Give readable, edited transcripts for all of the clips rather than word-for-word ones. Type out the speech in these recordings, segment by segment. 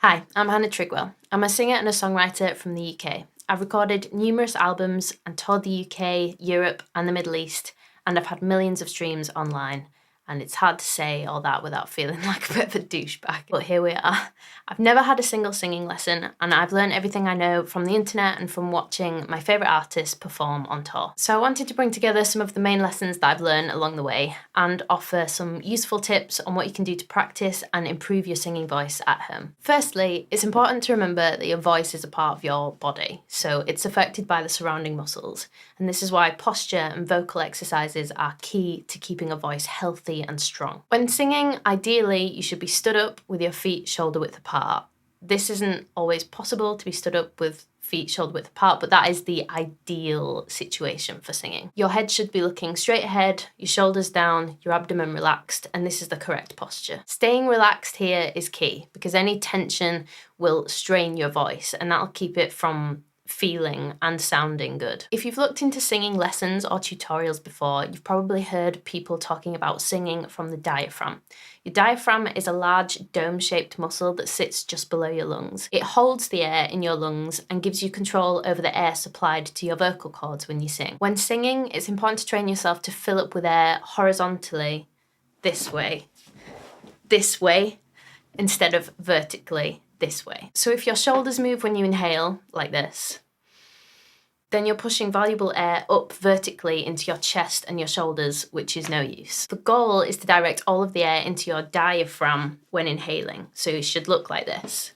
Hi, I'm Hannah Trigwell. I'm a singer and a songwriter from the UK. I've recorded numerous albums and toured the UK, Europe and the Middle East, and I've had millions of streams online. And it's hard to say all that without feeling like a bit of a douchebag. But here we are. I've never had a single singing lesson, and I've learned everything I know from the internet and from watching my favourite artists perform on tour. So I wanted to bring together some of the main lessons that I've learned along the way and offer some useful tips on what you can do to practice and improve your singing voice at home. Firstly, it's important to remember that your voice is a part of your body, so it's affected by the surrounding muscles. And this is why posture and vocal exercises are key to keeping a voice healthy and strong. When singing, ideally, you should be stood up with your feet shoulder width apart. This isn't always possible to be stood up with feet shoulder width apart, but that is the ideal situation for singing. Your head should be looking straight ahead, your shoulders down, your abdomen relaxed, and this is the correct posture. Staying relaxed here is key because any tension will strain your voice and that'll keep it from feeling and sounding good. If you've looked into singing lessons or tutorials before, you've probably heard people talking about singing from the diaphragm. Your diaphragm is a large dome-shaped muscle that sits just below your lungs. It holds the air in your lungs and gives you control over the air supplied to your vocal cords when you sing. When singing, it's important to train yourself to fill up with air horizontally, this way, instead of vertically, this way. So if your shoulders move when you inhale, like this, then you're pushing valuable air up vertically into your chest and your shoulders, which is no use. The goal is to direct all of the air into your diaphragm when inhaling. So it should look like this,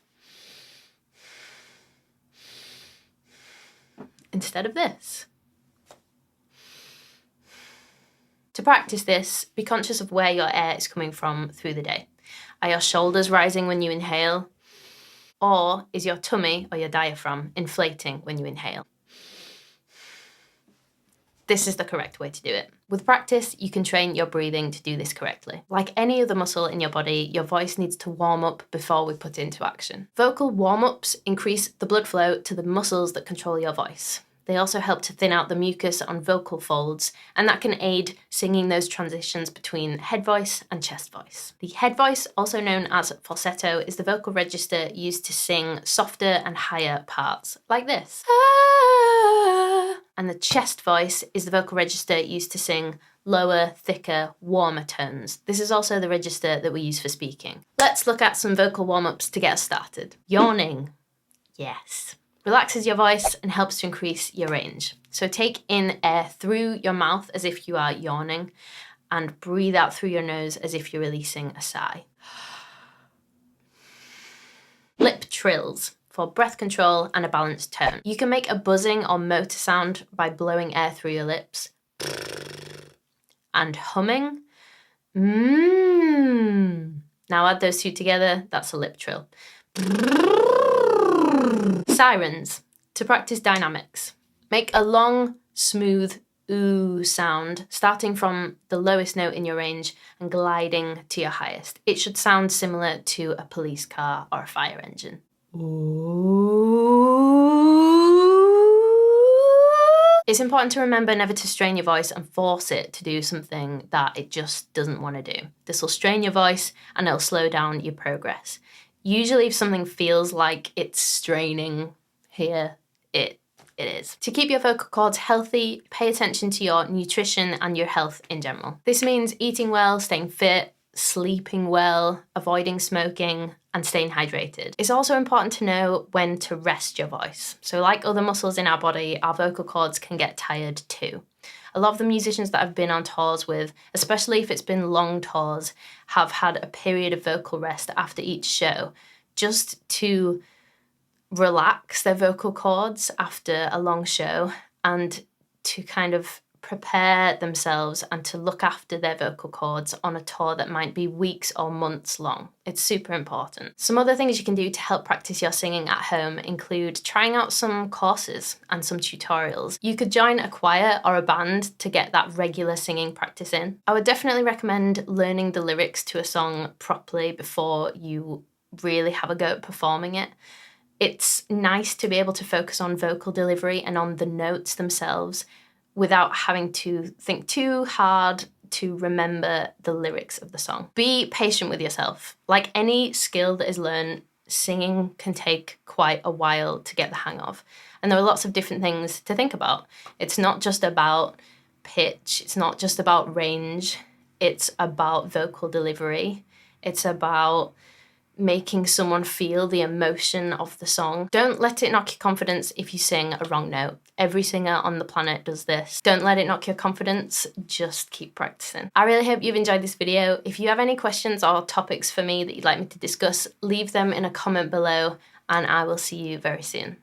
instead of this. To practice this, be conscious of where your air is coming from through the day. Are your shoulders rising when you inhale? Or is your tummy or your diaphragm inflating when you inhale? This is the correct way to do it. With practice, you can train your breathing to do this correctly. Like any other muscle in your body, your voice needs to warm up before we put it into action. Vocal warm-ups increase the blood flow to the muscles that control your voice. They also help to thin out the mucus on vocal folds, and that can aid singing those transitions between head voice and chest voice. The head voice, also known as falsetto, is the vocal register used to sing softer and higher parts, like this. And the chest voice is the vocal register used to sing lower, thicker, warmer tones. This is also the register that we use for speaking. Let's look at some vocal warm-ups to get us started. Yawning. Yes. Relaxes your voice and helps to increase your range. So take in air through your mouth as if you are yawning and breathe out through your nose as if you're releasing a sigh. Lip trills for breath control and a balanced tone. You can make a buzzing or motor sound by blowing air through your lips and humming. Now add those two together, that's a lip trill. Sirens, to practice dynamics. Make a long, smooth ooh sound, starting from the lowest note in your range and gliding to your highest. It should sound similar to a police car or a fire engine. It's important to remember never to strain your voice and force it to do something that it just doesn't want to do. This will strain your voice and it'll slow down your progress. Usually if something feels like it's straining here, it is. To keep your vocal cords healthy, pay attention to your nutrition and your health in general. This means eating well, staying fit, sleeping well, avoiding smoking, and staying hydrated. It's also important to know when to rest your voice. So like other muscles in our body, our vocal cords can get tired too. A lot of the musicians that I've been on tours with, especially if it's been long tours, have had a period of vocal rest after each show, just to relax their vocal cords after a long show and to kind of prepare themselves and to look after their vocal cords on a tour that might be weeks or months long. It's super important. Some other things you can do to help practice your singing at home include trying out some courses and some tutorials. You could join a choir or a band to get that regular singing practice in. I would definitely recommend learning the lyrics to a song properly before you really have a go at performing it. It's nice to be able to focus on vocal delivery and on the notes themselves without having to think too hard to remember the lyrics of the song. Be patient with yourself. Like any skill that is learned, singing can take quite a while to get the hang of. And there are lots of different things to think about. It's not just about pitch, it's not just about range, it's about vocal delivery, it's about making someone feel the emotion of the song. Don't let it knock your confidence if you sing a wrong note. Every singer on the planet does this. Don't let it knock your confidence, just keep practicing. I really hope you've enjoyed this video. If you have any questions or topics for me that you'd like me to discuss, leave them in a comment below and I will see you very soon.